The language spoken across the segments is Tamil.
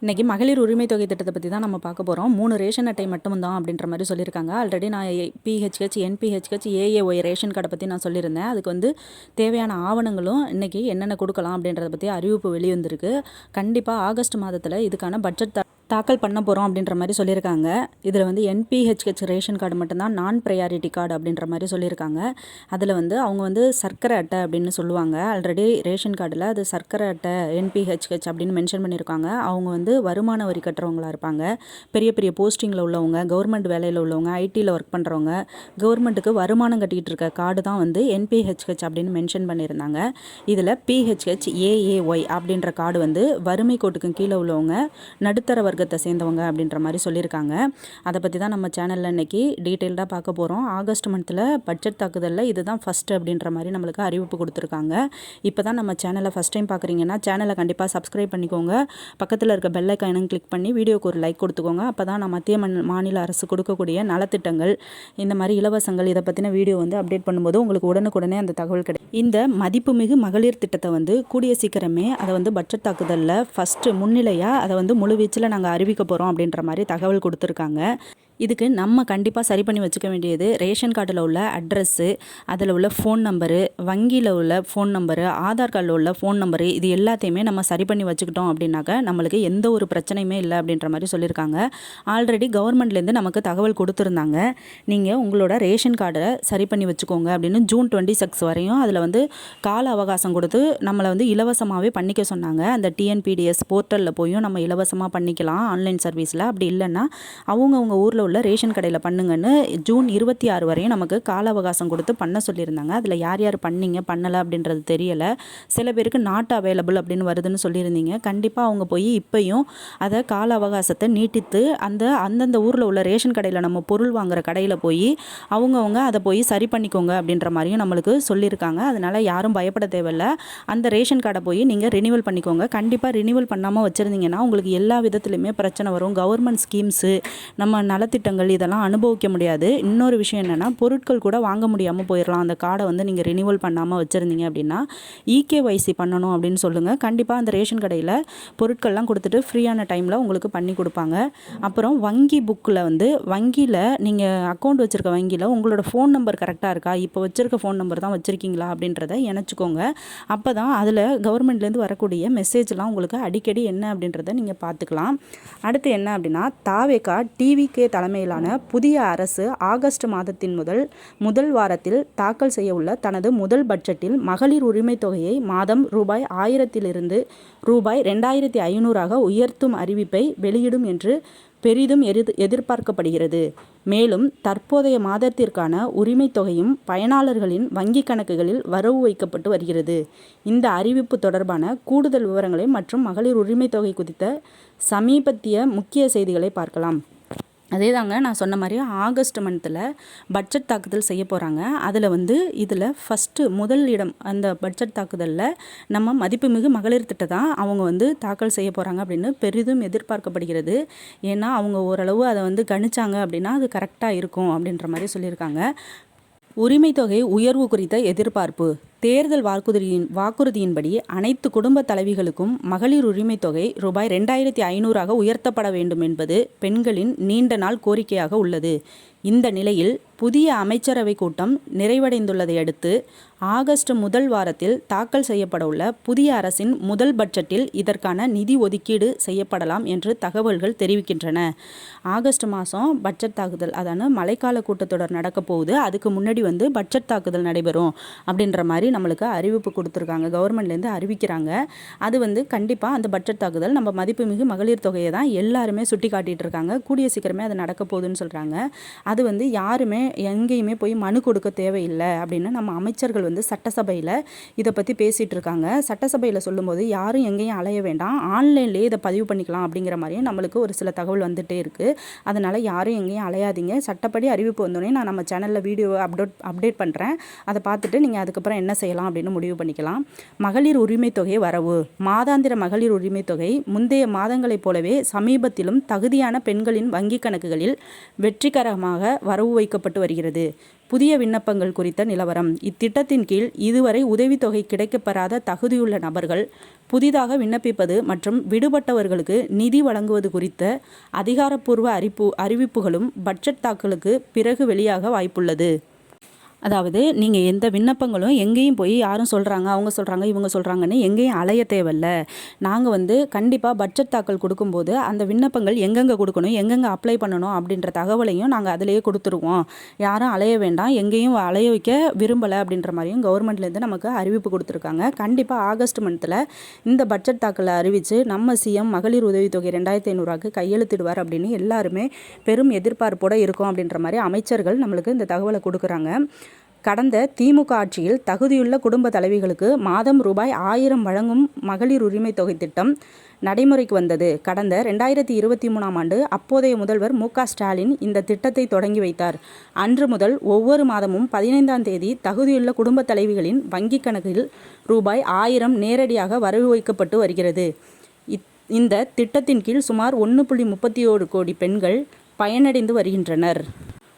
இன்றைக்கி மகளிர் உரிமை தொகை திட்டத்தை பற்றி தான் நம்ம பார்க்க போகிறோம். 3 ரேஷன் அட்டை மட்டும் தான் அப்படின்ற மாதிரி சொல்லியிருக்காங்க. ஆல்ரெடி நான் பிஹெச்ஹெச், என்பிஹெச்ஹெச், ஏஏஒய் ரேஷன் கார்டை பற்றி நான் சொல்லியிருந்தேன். அதுக்கு வந்து தேவையான ஆவணங்களும் இன்றைக்கி என்னென்ன கொடுக்கலாம் அப்படின்றத பற்றி அறிவிப்பு வெளிவந்திருக்கு. கண்டிப்பாக ஆகஸ்ட் மாதத்தில் இதுக்கான பட்ஜெட் தாக்கல் பண்ண போகிறோம் அப்படின்ற மாதிரி சொல்லியிருக்காங்க. இதில் வந்து என்பிஹெச்ஹெச் ரேஷன் கார்டு மட்டும்தான் நான் ப்ரையாரிட்டி கார்டு அப்படின்ற மாதிரி சொல்லியிருக்காங்க. அதில் வந்து அவங்க வந்து சர்க்கரை அட்டை அப்படின்னு சொல்லுவாங்க. ஆல்ரெடி ரேஷன் கார்டில் அது சர்க்கரை அட்டை என்பிஹெச்ஹெச் அப்படின்னு மென்ஷன் பண்ணியிருக்காங்க. அவங்க வந்து வருமான வரி கட்டுறவங்களாக இருப்பாங்க. பெரிய பெரிய போஸ்டிங்கில் உள்ளவங்க, கவர்மெண்ட் வேலையில் உள்ளவங்க, ஐடியில் ஒர்க் பண்ணுறவங்க, கவர்மெண்ட்டுக்கு வருமானம் கட்டிகிட்டு இருக்க கார்டு தான் வந்து என்பிஹெச்ஹெச் அப்படின்னு மென்ஷன் பண்ணியிருந்தாங்க. இதில் பிஹெச்ஹெச் ஏஏஒய் அப்படின்ற கார்டு வந்து வறுமை கோட்டுக்கு கீழே உள்ளவங்க, நடுத்தர வர்க்கத்தை சேர்ந்தவங்க அப்படின்ற மாதிரி சொல்லியிருக்காங்க. அதை பற்றி தான் நம்ம சேனலில் இன்றைக்கி டீட்டெயில்டாக பார்க்க போகிறோம். ஆகஸ்ட் மந்தில் பட்ஜெட் தாக்குதலில் இதுதான் ஃபஸ்ட்டு அப்படின்ற மாதிரி நம்மளுக்கு அறிவிப்பு கொடுத்துருக்காங்க. இப்போ தான் நம்ம சேனலை ஃபஸ்ட் டைம் பார்க்குறீங்கன்னா சேனலை கண்டிப்பாக சப்ஸ்கிரைப் பண்ணிக்கோங்க. பக்கத்தில் இருக்க பெல் ஐக்கானும் கிளிக் பண்ணி வீடியோக்கு ஒரு லைக் கொடுத்துக்கோங்க. அப்போ தான் நான் மத்திய மாநில அரசு கொடுக்கக்கூடிய நலத்திட்டங்கள், இந்த மாதிரி இலவசங்கள், இதை பற்றின வீடியோ வந்து அப்டேட் பண்ணும்போது உங்களுக்கு உடனுக்குடனே அந்த தகவல் கிடைக்கும். இந்த மதிப்புமிகு மகளிர் திட்டத்தை வந்து கூடிய சீக்கிரமே அதை வந்து பட்ஜெட் தாக்குதலில் ஃபஸ்ட்டு முன்னிலையாக அதை வந்து முழுவீச்சில் நாங்கள் அறிவிக்க போகிறோம் அப்படின்ற மாதிரி தகவல் கொடுத்துருக்காங்க. இதுக்கு நம்ம கண்டிப்பாக சரி பண்ணி வச்சுக்க வேண்டியது ரேஷன் கார்டில் உள்ள அட்ரஸ்ஸு, அதில் உள்ள ஃபோன் நம்பரு, வங்கியில் உள்ள ஃபோன் நம்பரு, ஆதார் கார்டில் உள்ள ஃபோன் நம்பரு, இது எல்லாத்தையுமே நம்ம சரி பண்ணி வச்சுக்கிட்டோம் அப்படின்னாக்க நம்மளுக்கு எந்த ஒரு பிரச்சனையுமே இல்லை அப்படின்ற மாதிரி சொல்லியிருக்காங்க. ஆல்ரெடி கவர்மெண்ட்லேருந்து நமக்கு தகவல் கொடுத்துருந்தாங்க. நீங்கள் உங்களோட ரேஷன் கார்டை சரி பண்ணி வச்சுக்கோங்க அப்படின்னு ஜூன் 26 வரையும் அதில் வந்து கால அவகாசம் கொடுத்து நம்மளை வந்து இலவசமாகவே பண்ணிக்க சொன்னாங்க. அந்த டிஎன்பிடிஎஸ் போர்ட்டலில் போயும் நம்ம இலவசமாக பண்ணிக்கலாம் ஆன்லைன் சர்வீஸில். அப்படி இல்லைன்னா அவங்கவுங்க ஊரில் உள்ள ரேஷன் கடையில் பண்ணுங்கன்னு ஜூன் 26 வரையும் நமக்கு கால அவகாசம் கொடுத்து பண்ண சொல்லியிருந்தாங்க. அதில் யார் யார் பண்ணீங்க பண்ணலை அப்படின்றது தெரியலை. சில பேருக்கு நாட் அவைலபிள் அப்படின்னு வருதுன்னு சொல்லியிருந்தீங்க. கண்டிப்பாக அவங்க போய் இப்பையும் அதை கால அவகாசத்தை நீட்டித்து அந்தந்த ஊரில் உள்ள ரேஷன் கடையில் நம்ம பொருள் வாங்குகிற கடையில் போய் அவங்கவுங்க அதை போய் சரி பண்ணிக்கோங்க அப்படின்ற மாதிரியும் நம்மளுக்கு சொல்லியிருக்காங்க. அதனால் யாரும் பயப்பட தேவையில்லை. அந்த ரேஷன் கார்டை போய் நீங்கள் ரினிவல் பண்ணிக்கோங்க. கண்டிப்பாக ரினிவல் பண்ணாமல் வச்சுருந்தீங்கன்னா உங்களுக்கு எல்லா விதத்துலையுமே பிரச்சனை வரும். கவர்மெண்ட் ஸ்கீம்ஸு, நம்ம நலத்திட்டங்கள் இதெல்லாம் அனுபவிக்க முடியாது. இன்னொரு விஷயம் என்னென்னா, பொருட்கள் கூட வாங்க முடியாமல் போயிடலாம். அந்த கார்டை வந்து நீங்கள் ரினிவல் பண்ணாமல் வச்சுருந்தீங்க அப்படின்னா இகேஒய்சி பண்ணணும் அப்படின்னு சொல்லுங்கள். கண்டிப்பாக அந்த ரேஷன் கடையில் பொருட்கள்லாம் கொடுத்துட்டு ஃப்ரீயான டைமில் உங்களுக்கு பண்ணி கொடுப்பாங்க. அப்புறம் வங்கி புக்கில் வந்து வங்கியில் நீங்கள் அக்கௌண்ட் வச்சுருக்க வங்கியில் உங்களோட ஃபோன் நம்பர் கரெக்டாக இருக்கா, இப்போ வச்சுருக்க ஃபோன் நம்பர் தான் வச்சுருக்கீங்களா அப்படின்றத இணைச்சிக்கோங்க. அப்போ தான் அதில் கவர்மெண்ட்லேருந்து வரக்கூடிய மெசேஜ்லாம் உங்களுக்கு அடிக்கடி என்ன அப்படின்றத நீங்கள் பார்த்துக்கலாம். அடுத்து என்ன அப்படின்னா, தாவேகா டிவிகே தலைமையிலான புதிய அரசு ஆகஸ்ட் மாதத்தின் முதல் வாரத்தில் தாக்கல் செய்ய உள்ள தனது முதல் பட்ஜெட்டில் மகளிர் உரிமை தொகையை மாதம் ரூபாய் 1000 ரூபாய் 2500 உயர்த்தும் அறிவிப்பை வெளியிடும் என்று பெரிதும் எதிர்பார்க்கப்படுகிறது. மேலும் தற்போதைய மாதத்திற்கான உரிமை தொகையும் பயனாளர்களின் வங்கி கணக்குகளில் வரவு வைக்கப்பட்டு வருகிறது. இந்த அறிவிப்பு தொடர்பான கூடுதல் விவரங்களை மற்றும் மகளிர் உரிமை தொகை குறித்த சமீபத்திய முக்கிய செய்திகளை பார்க்கலாம். அதே தாங்க நான் சொன்ன மாதிரி ஆகஸ்ட் மந்தில் பட்ஜெட் தாக்குதல் செய்ய போகிறாங்க. அதில் வந்து இதில் ஃபஸ்ட்டு முதல் இடம் அந்த பட்ஜெட் தாக்குதலில் நம்ம மதிப்புமிகு மகளிர் திட்டம் தான் அவங்க வந்து தாக்கல் செய்ய போகிறாங்க அப்படின்னு பெரிதும் எதிர்பார்க்கப்படுகிறது. ஏன்னா அவங்க ஓரளவு அதை வந்து கணிச்சாங்க அப்படின்னா அது கரெக்டாக இருக்கும் அப்படின்ற மாதிரி சொல்லியிருக்காங்க. உரிமை தொகை உயர்வு குறித்த எதிர்பார்ப்பு. தேர்தல் வாக்குறுதியின்படி அனைத்து குடும்ப தலைவிகளுக்கும் மகளிர் உரிமை தொகை ரூபாய் 2500 உயர்த்தப்பட வேண்டும் என்பது பெண்களின் நீண்ட நாள் கோரிக்கையாக உள்ளது. இந்த நிலையில் புதிய அமைச்சரவை கூட்டம் நிறைவடைந்துள்ளதை அடுத்து ஆகஸ்ட் முதல் வாரத்தில் தாக்கல் செய்யப்பட உள்ள புதிய அரசின் முதல் பட்ஜெட்டில் இதற்கான நிதி ஒதுக்கீடு செய்யப்படலாம் என்று தகவல்கள் தெரிவிக்கின்றன. ஆகஸ்ட் மாதம் பட்ஜெட் தாக்குதல், அதான மழைக்கால கூட்டத்தொடர் நடக்க போகுது. அதுக்கு முன்னாடி வந்து பட்ஜெட் தாக்குதல் நடைபெறும் அப்படின்ற மாதிரி நம்மளுக்கு அறிவிப்பு கொடுத்துருக்காங்க. கவர்மெண்ட்லேருந்து அறிவிக்கிறாங்க. அது வந்து கண்டிப்பாக அந்த பட்ஜெட் தாக்குதல் நம்ம மதிப்புமிகு மகளிர் தொகையை தான் எல்லாருமே சுட்டி காட்டிகிட்டு இருக்காங்க. கூடிய சீக்கிரமே அது நடக்க போகுதுன்னு சொல்கிறாங்க. அது வந்து யாருமே எங்கேயுமே போய் மனு கொடுக்க தேவையில்லை அப்படின்னு நம்ம அமைச்சர்கள் வந்து சட்டசபையில் இதை பற்றி பேசிகிட்டு இருக்காங்க. சட்டசபையில் சொல்லும்போது யாரும் எங்கேயும் அலைய வேண்டாம், ஆன்லைன்லேயே இதை பதிவு பண்ணிக்கலாம் அப்படிங்கிற மாதிரியும் நம்மளுக்கு ஒரு சில தகவல் வந்துகிட்டே இருக்குது. அதனால் யாரும் எங்கேயும் அலையாதீங்க. சட்டப்படி அறிவிப்பு வந்தோடனே நான் நம்ம சேனலில் வீடியோவை அப்டேட் பண்ணுறேன். அதை பார்த்துட்டு நீங்கள் அதுக்கப்புறம் என்ன செய்யலாம் அப்படின்னு முடிவு பண்ணிக்கலாம். மகளிர் உரிமை தொகை வரவு. மாதாந்திர மகளிர் உரிமை தொகை முந்தைய மாதங்களைப் போலவே சமீபத்திலும் தகுதியான பெண்களின் வங்கிக் கணக்குகளில் வெற்றிகரமாக வரவு வைக்கப்பட்டு வருகிறது. புதிய விண்ணப்பங்கள் குறித்த நிலவரம். இத்திட்டத்தின் கீழ் இதுவரை உதவித்தொகை கிடைக்கப்பெறாத தகுதியுள்ள நபர்கள் புதிதாக விண்ணப்பிப்பது மற்றும் விடுபட்டவர்களுக்கு நிதி வழங்குவது குறித்த அதிகாரப்பூர்வ அறிவிப்புகளும் பட்ஜெட் தாக்கலுக்கு பிறகு வெளியாக வாய்ப்புள்ளது. அதாவது நீங்கள் எந்த விண்ணப்பங்களும் எங்கேயும் போய் யாரும் சொல்கிறாங்க, அவங்க சொல்கிறாங்க, இவங்க சொல்கிறாங்கன்னு எங்கேயும் அலைய தேவையில்ல. நாங்கள் கண்டிப்பாக பட்ஜெட் தாக்கல் கொடுக்கும்போது அந்த விண்ணப்பங்கள் எங்கெங்கே கொடுக்கணும், எங்கெங்கே அப்ளை பண்ணணும் அப்படின்ற தகவலையும் நாங்கள் அதிலேயே கொடுத்துருவோம். யாரும் அலைய வேண்டாம், எங்கேயும் அலைய வைக்க விரும்பலை அப்படின்ற மாதிரியும் கவர்மெண்ட்லேருந்து நமக்கு அறிவிப்பு கொடுத்துருக்காங்க. கண்டிப்பாக ஆகஸ்ட் மந்தில் இந்த பட்ஜெட் தாக்கலை அறிவித்து நம்ம சிஎம் மகளிர் உதவித்தொகை 2500 கையெழுத்திடுவார் அப்படின்னு எல்லாருமே பெரும் எதிர்பார்ப்போடு இருக்கும் அப்படின்ற மாதிரி அமைச்சர்கள் நம்மளுக்கு இந்த தகவலை கொடுக்குறாங்க. கடந்த திமுக ஆட்சியில் தகுதியுள்ள குடும்ப தலைவிகளுக்கு மாதம் ரூபாய் 1000 வழங்கும் மகளிர் உரிமை தொகை திட்டம் நடைமுறைக்கு வந்தது. கடந்த 2023ஆம் ஆண்டு அப்போதைய முதல்வர் மு.க. ஸ்டாலின் இந்த திட்டத்தை தொடங்கி வைத்தார். அன்று முதல் ஒவ்வொரு மாதமும் 15ஆம் தேதி தகுதியுள்ள குடும்ப தலைவிகளின் வங்கிக் கணக்கில் ரூபாய் 1000 நேரடியாக வரவு வைக்கப்பட்டு வருகிறது. இந்த திட்டத்தின் கீழ் சுமார் 1.31 கோடி பெண்கள் பயனடைந்து வருகின்றனர்.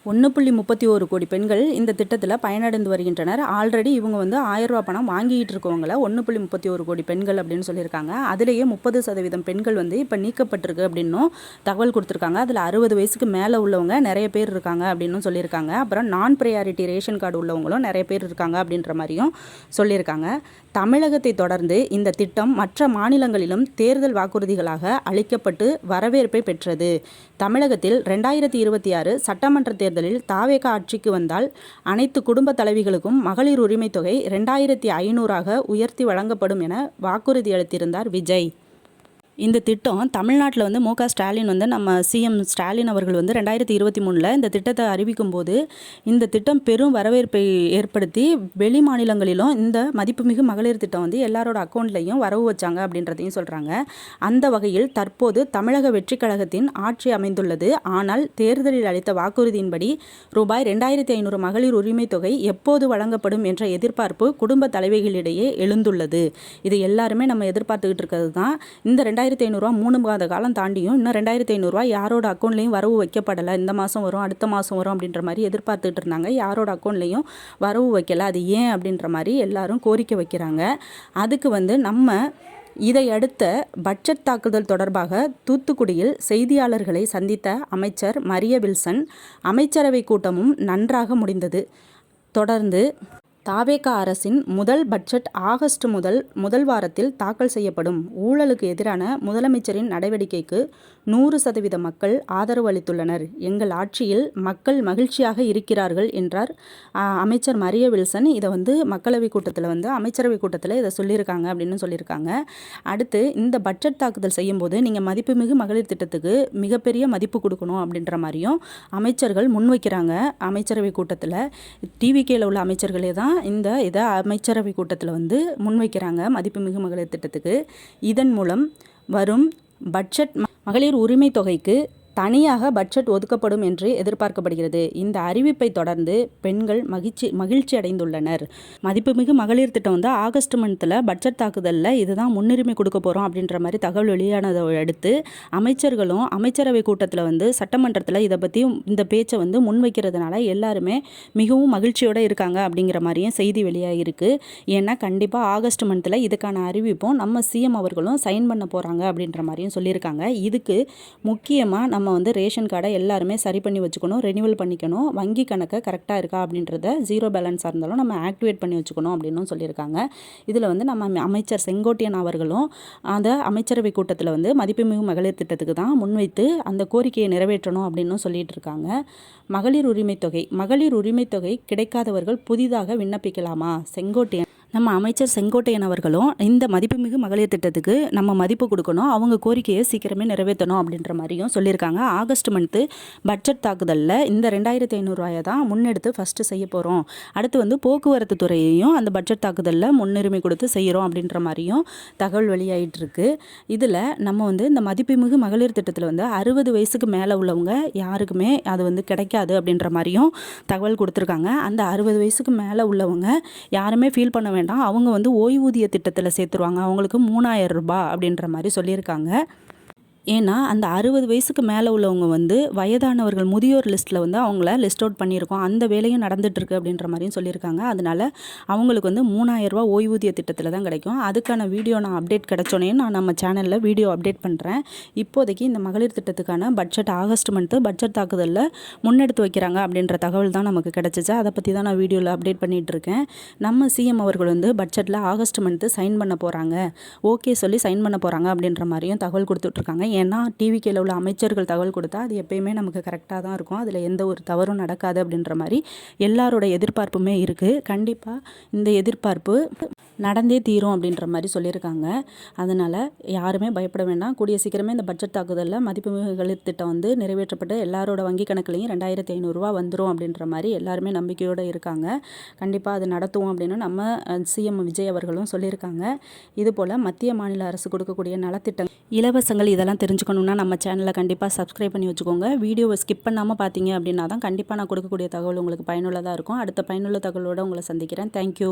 1.31 கோடி பெண்கள் இந்த திட்டத்தில் பயனடைந்து வருகின்றனர். ஆல்ரெடி இவங்க 1000 ரூபா பணம் வாங்கிட்டு இருக்கவங்கள 1.31 கோடி பெண்கள் அப்படின்னு சொல்லியிருக்காங்க. அதிலேயே 30% பெண்கள் இப்போ நீக்கப்பட்டிருக்கு அப்படின்னும் தகவல் கொடுத்துருக்காங்க. அதில் 60 வயசுக்கு மேலே உள்ளவங்க நிறைய பேர் இருக்காங்க அப்படின்னு சொல்லியிருக்காங்க. அப்புறம் நான் ப்ரையாரிட்டி ரேஷன் கார்டு உள்ளவங்களும் நிறைய பேர் இருக்காங்க அப்படின்ற மாதிரியும் சொல்லியிருக்காங்க. தமிழகத்தை தொடர்ந்து இந்த திட்டம் மற்ற மாநிலங்களிலும் தேர்தல் வாக்குறுதிகளாக அளிக்கப்பட்டு வரவேற்பை பெற்றது. தமிழகத்தில் 2026 சட்டமன்ற தேர்தலில் தாவேகா ஆட்சிக்கு வந்தால் அனைத்து குடும்ப தலைவிகளுக்கும் மகளிர் உரிமை தொகை 2500 உயர்த்தி வழங்கப்படும் என வாக்குறுதி அளித்திருந்தார் விஜய். இந்த திட்டம் தமிழ்நாட்டில் மு.க. ஸ்டாலின் நம்ம சிஎம் ஸ்டாலின் அவர்கள் 2023 இந்த திட்டத்தை அறிவிக்கும் போது இந்த திட்டம் பெரும் வரவேற்பை ஏற்படுத்தி வெளி மாநிலங்களிலும் இந்த மதிப்புமிகு மகளிர் திட்டம் எல்லாரோட அக்கௌண்ட்லையும் வரவு வச்சாங்க அப்படின்றதையும் சொல்கிறாங்க. அந்த வகையில் தற்போது தமிழக வெற்றி கழகத்தின் ஆட்சி அமைந்துள்ளது. ஆனால் தேர்தலில் அளித்த வாக்குறுதியின்படி ரூபாய் 2500 மகளிர் உரிமை தொகை எப்போது வழங்கப்படும் என்ற எதிர்பார்ப்பு குடும்ப தலைவிகளிடையே எழுந்துள்ளது. இது எல்லாருமே நம்ம எதிர்பார்த்துக்கிட்டு இருக்கிறது தான். இந்த 2500 ரூபா 3 மாத காலம் தாண்டியும் இன்னும் 2500 ரூபா யாரோட அக்கௌண்ட்லையும் வரவு வைக்கப்படலை. இந்த மாதம் வரும், அடுத்த மாதம் வரும் அப்படின்ற மாதிரி எதிர்பார்த்துட்டு இருந்தாங்க. யாரோட அக்கௌண்ட்லையும் வரவு வைக்கல. அது ஏன் அப்படின்ற மாதிரி எல்லாரும் கோரிக்கை வைக்கிறாங்க. அதுக்கு நம்ம இதை அடுத்த பட்ஜெட் தாக்குதல் தொடர்பாக தூத்துக்குடியில் செய்தியாளர்களை சந்தித்த அமைச்சர் மரிய வில்சன், அமைச்சரவை கூட்டமும் நன்றாக முடிந்தது. தொடர்ந்து தாவேகா அரசின் முதல் பட்ஜெட் ஆகஸ்ட் முதல் வாரத்தில் தாக்கல் செய்யப்படும். ஊழலுக்கு எதிரான முதலமைச்சரின் நடவடிக்கைக்கு 100% மக்கள் ஆதரவு அளித்துள்ளனர். எங்கள் ஆட்சியில் மக்கள் மகிழ்ச்சியாக இருக்கிறார்கள் என்றார் அமைச்சர் மரிய வில்சன். இதை மக்களவை கூட்டத்தில் அமைச்சரவை கூட்டத்தில் இதை சொல்லியிருக்காங்க அப்படின்னு சொல்லியிருக்காங்க. அடுத்து இந்த பட்ஜெட் தாக்குதல் செய்யும்போது நீங்கள் மதிப்புமிகு மகளிர் திட்டத்துக்கு மிகப்பெரிய மதிப்பு கொடுக்கணும் அப்படின்ற மாதிரியும் அமைச்சர்கள் முன்வைக்கிறாங்க. அமைச்சரவை கூட்டத்தில் டிவிகேல உள்ள அமைச்சர்களே தான் இதை அமைச்சரவை கூட்டத்தில் முன்வைக்கிறாங்க மதிப்புமிகு மகளிர் திட்டத்துக்கு. இதன் மூலம் வரும் பட்ஜெட் மகளிர் உரிமை தொகைக்கு தனியாக பட்ஜெட் ஒதுக்கப்படும் என்று எதிர்பார்க்கப்படுகிறது. இந்த அறிவிப்பை தொடர்ந்து பெண்கள் மகிழ்ச்சி அடைந்துள்ளனர். மதிப்புமிகு மகளிர் திட்டம் ஆகஸ்ட் மந்தில் பட்ஜெட் தாக்குதலில் இதுதான் முன்னுரிமை கொடுக்க போகிறோம் அப்படின்ற மாதிரி தகவல் வெளியானதை அடுத்து அமைச்சர்களும் அமைச்சரவை கூட்டத்தில் சட்டமன்றத்தில் இதை பற்றி இந்த பேச்சை முன்வைக்கிறதுனால எல்லாருமே மிகவும் மகிழ்ச்சியோடு இருக்காங்க அப்படிங்கிற மாதிரியும் செய்தி வெளியாகிருக்கு. ஏன்னா கண்டிப்பாக ஆகஸ்ட் மந்தில் இதுக்கான அறிவிப்பும் நம்ம சிஎம் அவர்களும் சைன் பண்ண போகிறாங்க அப்படின்ற மாதிரியும் சொல்லியிருக்காங்க. இதுக்கு முக்கியமாக நம்ம ரேஷன் கார்டை எல்லாருமே சரி பண்ணி வச்சுக்கணும், ரெனியூவல் பண்ணிக்கணும், வங்கி கணக்கை கரெக்டாக இருக்கா அப்படின்றத ஜீரோ பேலன்ஸாக இருந்தாலும் நம்ம ஆக்டிவேட் பண்ணி வச்சுக்கணும் அப்படின்னு சொல்லியிருக்காங்க. இதில் நம்ம அமைச்சர் செங்கோட்டையன் அவர்களும் அந்த அமைச்சரவை கூட்டத்தில் மதிப்புமிகு மகளிர் திட்டத்துக்கு தான் முன்வைத்து அந்த கோரிக்கையை நிறைவேற்றணும் அப்படின்னு சொல்லிட்டு இருக்காங்க. மகளிர் உரிமை தொகை கிடைக்காதவர்கள் புதிதாக விண்ணப்பிக்கலாமா? செங்கோட்டையன் நம்ம அமைச்சர் செங்கோட்டையன் அவர்களும் இந்த மதிப்புமிகு மகளிர் திட்டத்துக்கு நம்ம மதிப்பு கொடுக்கணும், அவங்க கோரிக்கையை சீக்கிரமே நிறைவேற்றணும் அப்படின்ற மாதிரியும் சொல்லியிருக்காங்க. ஆகஸ்ட் மந்த்து பட்ஜெட் தாக்குதலில் இந்த 2500 தான் முன்னெடுத்து ஃபஸ்ட்டு செய்ய போகிறோம். அடுத்து வந்து போக்குவரத்து துறையையும் அந்த பட்ஜெட் தாக்குதலில் முன்னுரிமை கொடுத்து செய்கிறோம் அப்படின்ற மாதிரியும் தகவல் வெளியாகிட்டுருக்கு. இதில் நம்ம வந்து இந்த மதிப்புமிகு மகளிர் திட்டத்தில் வந்து 60 வயசுக்கு மேலே உள்ளவங்க யாருக்குமே அது வந்து கிடைக்காது அப்படின்ற மாதிரியும் தகவல் கொடுத்துருக்காங்க. அந்த 60 வயசுக்கு மேலே உள்ளவங்க யாருமே ஃபீல் பண்ண வேண்டாம், அவங்க வந்து ஓய்வூதிய திட்டத்தில் சேர்த்துருவாங்க, அவங்களுக்கு 3000 ரூபாய் அப்படின்ற மாதிரி சொல்லியிருக்காங்க. ஏன்னா அந்த 60 வயசுக்கு மேலே உள்ளவங்க வந்து வயதானவர்கள் முதியோர் லிஸ்ட்டில் வந்து அவங்கள லிஸ்ட் அவுட் பண்ணியிருக்கோம், அந்த வேலையும் நடந்துகிட்ருக்கு அப்படின்ற மாதிரியும் சொல்லியிருக்காங்க. அதனால் அவங்களுக்கு வந்து 3000 ரூபா ஓய்வூதிய திட்டத்தில் தான் கிடைக்கும். அதுக்கான வீடியோ நான் அப்டேட் கிடச்சோன்னே நான் நம்ம சேனலில் வீடியோ அப்டேட் பண்ணுறேன். இப்போதைக்கு இந்த மகளிர் திட்டத்துக்கான பட்ஜெட் ஆகஸ்ட் மந்த்து பட்ஜெட் தாக்குதலில் முன்னெடுத்து வைக்கிறாங்க அப்படின்ற தகவல் தான் நமக்கு கிடச்சிச்சு. அதை பற்றி தான் நான் வீடியோவில் அப்டேட் பண்ணிகிட்ருக்கேன். நம்ம சிஎம் அவர்கள் வந்து பட்ஜெட்டில் ஆகஸ்ட் மந்த்து சைன் பண்ண போகிறாங்க, ஓகே சொல்லி சைன் பண்ண போகிறாங்க அப்படின்ற மாதிரியும் தகவல் கொடுத்துட்ருக்காங்க. ஏன்னா டிவிக்கில் உள்ள அமைச்சர்கள் தகவல் கொடுத்தா அது எப்பயுமே நமக்கு கரெக்டாக தான் இருக்கும், அதில் எந்த ஒரு தவறும் நடக்காது அப்படின்ற மாதிரி எல்லாரோட எதிர்பார்ப்புமே இருக்குது. கண்டிப்பாக இந்த எதிர்பார்ப்பு நடந்தே தீரும் அப்படின்ற மாதிரி சொல்லியிருக்காங்க. அதனால் யாருமே பயப்பட வேண்டாம். கூடிய சீக்கிரமே இந்த பட்ஜெட் தாக்குதலில் மதிப்புமிகு மகளிர் திட்டம் வந்து நிறைவேற்றப்பட்டு எல்லாரோட வங்கி கணக்குலையும் 2500 ரூபா வந்துடும் அப்படின்ற மாதிரி எல்லாருமே நம்பிக்கையோடு இருக்காங்க. கண்டிப்பாக அது நடத்துவோம் அப்படின்னு நம்ம சிஎம் விஜய் அவர்களும் சொல்லியிருக்காங்க. இதுபோல் மத்திய மாநில அரசு கொடுக்கக்கூடிய நலத்திட்டங்கள் இலவசங்கள் இதெல்லாம் தெரிஞ்சுக்கணுன்னா நம்ம சேனலை கண்டிப்பாக சப்ஸ்கிரைப் பண்ணி வச்சுக்கோங்க. வீடியோவை ஸ்கிப் பண்ணாமல் பார்த்தீங்க அப்படின்னா தான் கண்டிப்பாக நான் கொடுக்கக்கூடிய தகவல் உங்களுக்கு பயனுள்ளதாக இருக்கும். அடுத்த பயனுள்ள தகவலோடு உங்களை சந்திக்கிறேன். தேங்க்யூ.